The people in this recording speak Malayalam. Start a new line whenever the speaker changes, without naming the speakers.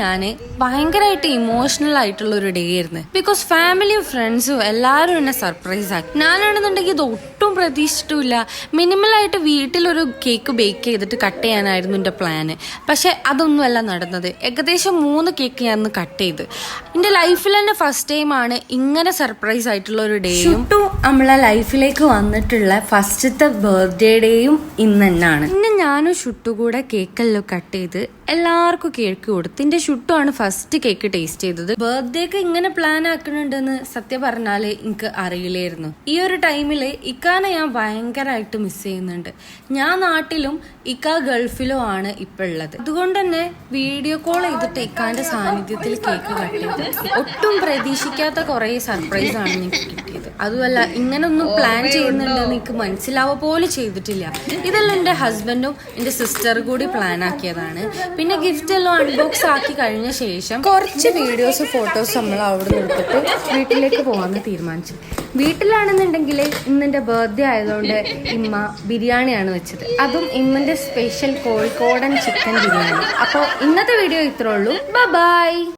ഞാൻ ഭയങ്കരമായിട്ട് ഇമോഷണൽ ആയിട്ടുള്ള ഒരു ഡേ ആയിരുന്നു. ബിക്കോസ് ഫാമിലിയും ഫ്രണ്ട്സും എല്ലാവരും എന്നെ സർപ്രൈസ് ആക്കി. ഞാനാണെന്നുണ്ടെങ്കിൽ ഇത് ഒട്ടും പ്രതീക്ഷിച്ചിട്ടില്ല. മിനിമലായിട്ട് വീട്ടിലൊരു കേക്ക് ബേക്ക് ചെയ്തിട്ട് കട്ട് ചെയ്യാനായിരുന്നു എൻ്റെ പ്ലാന്. പക്ഷെ അതൊന്നുമല്ല നടന്നത്. ഏകദേശം 3 കേക്ക് ഞാൻ അന്ന് കട്ട് ചെയ്ത്. എൻ്റെ ലൈഫിൽ തന്നെ ഫസ്റ്റ് ടൈമാണ് ഇങ്ങനെ സർപ്രൈസ് ആയിട്ടുള്ള ഒരു ഡേയും നമ്മളെ ലൈഫിലേക്ക് വന്നിട്ടുള്ള ഫസ്റ്റത്തെ ബർത്ത്ഡേ ഡേയും ഇന്ന് തന്നെയാണ്. പിന്നെ ഞാനും ഷുട്ടു കൂടെ കേക്കെല്ലാം കട്ട് ചെയ്ത് എല്ലാവർക്കും കേക്ക് കൊടുത്ത്. എൻ്റെ ഷുട്ടുമാണ് ഫസ്റ്റ് കേക്ക് ടേസ്റ്റ് ചെയ്തത്. ബർത്ത്ഡേക്ക് ഇങ്ങനെ പ്ലാൻ ആക്കുന്നുണ്ടെന്ന് സത്യം പറഞ്ഞാല് എനിക്ക് അറിയില്ലായിരുന്നു. ഈ ഒരു ടൈമില് ഇക്കാനെ ഞാൻ ഭയങ്കരമായിട്ട് മിസ് ചെയ്യുന്നുണ്ട്. ഞാൻ നാട്ടിലും ഇക്ക ഗൾഫിലും ആണ് ഇപ്പൊ ഉള്ളത്. അതുകൊണ്ട് തന്നെ വീഡിയോ കോൾ ചെയ്തിട്ട് ഇക്കാന്റെ സാന്നിധ്യത്തിൽ കേക്ക് കട്ട് ചെയ്ത് ഒട്ടും പ്രതീക്ഷിക്കാത്ത കുറെ സർപ്രൈസ് ആണ് എനിക്ക് കിട്ടിയത്. അതുമല്ല ഇങ്ങനൊന്നും പ്ലാൻ ചെയ്യുന്നുണ്ടെന്ന് എനിക്ക് മനസ്സിലാവുക പോലും ചെയ്തിട്ടില്ല. ഇതെല്ലാം എൻ്റെ ഹസ്ബൻഡും എൻ്റെ സിസ്റ്റർ കൂടി പ്ലാൻ ആക്കിയതാണ്. പിന്നെ ഗിഫ്റ്റ് എല്ലാം അൺബോക്സ് ആക്കി കഴിഞ്ഞ ശേഷം കുറച്ച് വീഡിയോസ് ഫോട്ടോസ് നമ്മൾ അവിടെ എടുത്തിട്ട് വീട്ടിലേക്ക് പോകാമെന്ന് തീരുമാനിച്ചു. വീട്ടിലാണെന്നുണ്ടെങ്കിൽ ഇന്നെൻ്റെ ബർത്ത്ഡേ ആയതുകൊണ്ട് ഇമ്മ ബിരിയാണിയാണ് വെച്ചത്. അതും ഇമ്മൻ്റെ സ്പെഷ്യൽ കോഴിക്കോടൻ ചിക്കൻ ബിരിയാണി. അപ്പോൾ ഇന്നത്തെ വീഡിയോ ഇത്രേ ഉള്ളൂ. ബൈ.